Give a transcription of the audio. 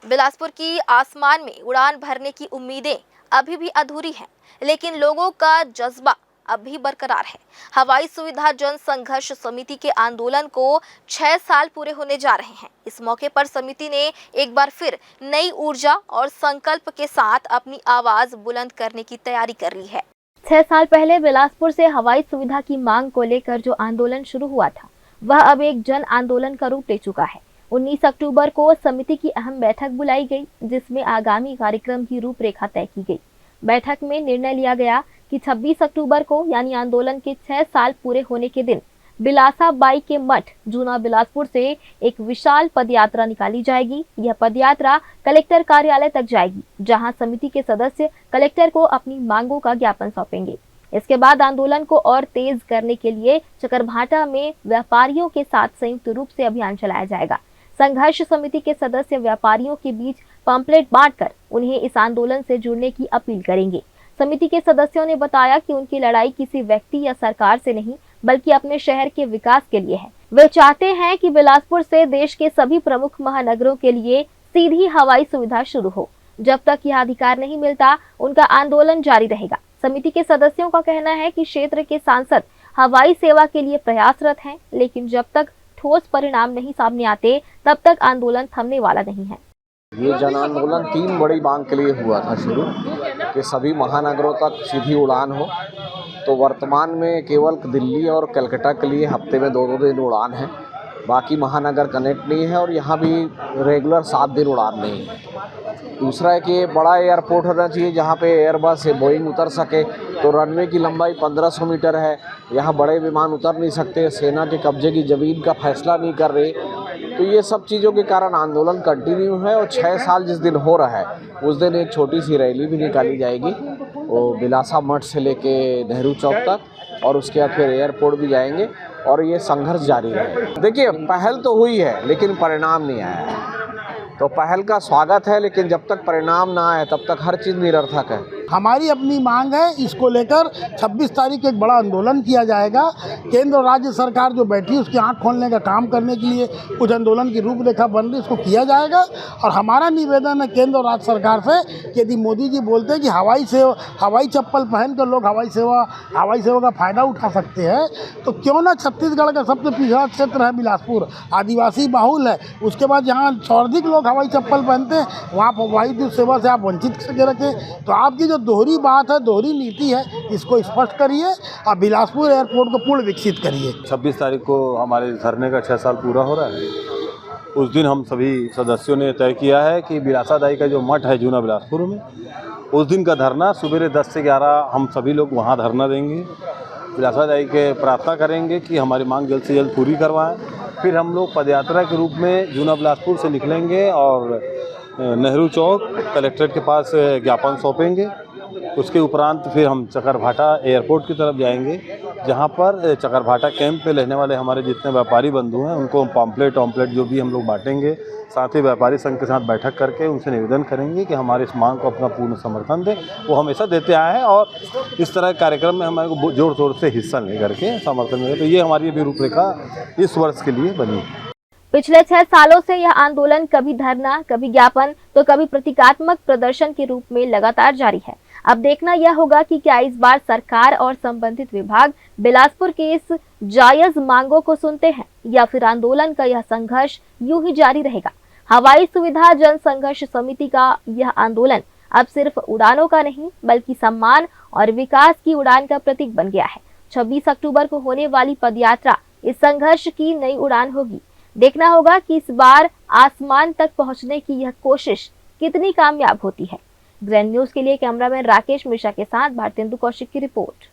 बिलासपुर की आसमान में उड़ान भरने की उम्मीदें अभी भी अधूरी हैं, लेकिन लोगों का जज्बा अभी बरकरार है। हवाई सुविधा जन संघर्ष समिति के आंदोलन को 6 साल पूरे होने जा रहे हैं। इस मौके पर समिति ने एक बार फिर नई ऊर्जा और संकल्प के साथ अपनी आवाज बुलंद करने की तैयारी कर ली है। 6 साल पहले बिलासपुर से हवाई सुविधा की मांग को लेकर जो आंदोलन शुरू हुआ था, वह अब एक जन आंदोलन का रूप ले चुका है। 19 अक्टूबर को समिति की अहम बैठक बुलाई गई, जिसमें आगामी कार्यक्रम की रूपरेखा तय की गई। बैठक में निर्णय लिया गया कि 26 अक्टूबर को यानी आंदोलन के 6 साल पूरे होने के दिन बिलासा बाई के मठ जूना बिलासपुर से एक विशाल पदयात्रा निकाली जाएगी। यह पदयात्रा कलेक्टर कार्यालय तक जाएगी, जहां समिति के सदस्य कलेक्टर को अपनी मांगों का ज्ञापन सौंपेंगे। इसके बाद आंदोलन को और तेज करने के लिए चकरभाटा में व्यापारियों के साथ संयुक्त रूप से अभियान चलाया जाएगा। संघर्ष समिति के सदस्य व्यापारियों के बीच पंपलेट बांटकर उन्हें इस आंदोलन से जुड़ने की अपील करेंगे। समिति के सदस्यों ने बताया कि उनकी लड़ाई किसी व्यक्ति या सरकार से नहीं, बल्कि अपने शहर के विकास के लिए है। वे चाहते हैं कि बिलासपुर से देश के सभी प्रमुख महानगरों के लिए सीधी हवाई सुविधा शुरू हो। जब तक यह अधिकार नहीं मिलता, उनका आंदोलन जारी रहेगा। समिति के सदस्यों का कहना है कि क्षेत्र के सांसद हवाई सेवा के लिए प्रयासरत हैं, लेकिन जब तक ठोस परिणाम नहीं सामने आते, तब तक आंदोलन थमने वाला नहीं है। ये जन आंदोलन 3 बड़ी मांग के लिए हुआ था शुरू, कि सभी महानगरों तक सीधी उड़ान हो। तो वर्तमान में केवल दिल्ली और कलकत्ता के लिए हफ्ते में 2-2 दिन उड़ान है, बाकी महानगर कनेक्ट नहीं है और यहाँ भी रेगुलर 7 दिन उड़ान नहीं है। दूसरा है कि बड़ा एयरपोर्ट होना चाहिए जहाँ पे एयरबस या बोइंग उतर सके। तो रनवे की लंबाई 1500 मीटर है, यहाँ बड़े विमान उतर नहीं सकते। सेना के कब्जे की ज़मीन का फैसला नहीं कर रहे। तो ये सब चीज़ों के कारण आंदोलन कंटिन्यू है और 6 साल जिस दिन हो रहा है, उस दिन एक छोटी सी रैली भी निकाली जाएगी, वो बिलासा मठ से लेके नेहरू चौक तक, और उसके बाद फिर एयरपोर्ट भी जाएंगे और ये संघर्ष जारी रहेगा। देखिए, पहल तो हुई है लेकिन परिणाम नहीं आया है। तो पहल का स्वागत है, लेकिन जब तक परिणाम ना आए तब तक हर चीज़ निरर्थक है। हमारी अपनी मांग है, इसको लेकर 26 तारीख को एक बड़ा आंदोलन किया जाएगा। केंद्र और राज्य सरकार जो बैठी उसकी आंख खोलने का काम करने के लिए कुछ आंदोलन की रूपरेखा बन रही, इसको किया जाएगा। और हमारा निवेदन है केंद्र और राज्य सरकार से कि यदि मोदी जी बोलते हैं कि हवाई चप्पल पहन कर लोग हवाई सेवा का फ़ायदा उठा सकते हैं, तो क्यों ना छत्तीसगढ़ का सबसे पिछड़ा क्षेत्र है बिलासपुर, आदिवासी बाहुल है, उसके बाद जहाँ सर्वाधिक लोग हवाई चप्पल पहनते हैं, वहाँ हवाई सेवा से आप वंचित करके रखें। तो आपकी जो दोहरी बात है, दोहरी नीति है, इसको स्पष्ट करिए और बिलासपुर एयरपोर्ट को पूर्ण विकसित करिए। 26 तारीख को हमारे धरने का 6 साल पूरा हो रहा है। उस दिन हम सभी सदस्यों ने तय किया है कि बिलासा दाई का जो मठ है जूना बिलासपुर में, उस दिन का धरना सुबह 10 से 11 हम सभी लोग वहाँ धरना देंगे। बिलासा दाई के प्रार्थना करेंगे कि हमारी मांग जल्द से जल्द पूरी करवाएं। फिर हम लोग पदयात्रा के रूप में जूना बिलासपुर से निकलेंगे और नेहरू चौक कलेक्ट्रेट के पास ज्ञापन सौंपेंगे। उसके उपरांत फिर हम चकरभाटा एयरपोर्ट की तरफ जाएंगे, जहां पर चकरभाटा कैंप पे रहने वाले हमारे जितने व्यापारी बंधु हैं उनको हम पॉम्पलेट जो भी हम लोग बांटेंगे। साथ ही व्यापारी संघ के साथ बैठक करके उनसे निवेदन करेंगे कि हमारे इस मांग को अपना पूर्ण समर्थन दें। वो हमेशा देते आए हैं और इस तरह के कार्यक्रम में हमारे को जोर शोर से हिस्सा ले करके समर्थन मिले। तो ये हमारी अभी रूपरेखा इस वर्ष के लिए बनी है। पिछले 6 सालों से यह आंदोलन कभी धरना, कभी ज्ञापन, तो कभी प्रतीकात्मक प्रदर्शन के रूप में लगातार जारी है। अब देखना यह होगा कि क्या इस बार सरकार और संबंधित विभाग बिलासपुर के इस जायज मांगों को सुनते हैं, या फिर आंदोलन का यह संघर्ष यूं ही जारी रहेगा। हवाई सुविधा जन संघर्ष समिति का यह आंदोलन अब सिर्फ उड़ानों का नहीं, बल्कि सम्मान और विकास की उड़ान का प्रतीक बन गया है। 26 अक्टूबर को होने वाली पदयात्रा इस संघर्ष की नई उड़ान होगी। देखना होगा कि इस बार आसमान तक पहुंचने की यह कोशिश कितनी कामयाब होती है। ग्रैंड न्यूज के लिए कैमरामैन राकेश मिश्रा के साथ भारतेंदु कौशिक की रिपोर्ट।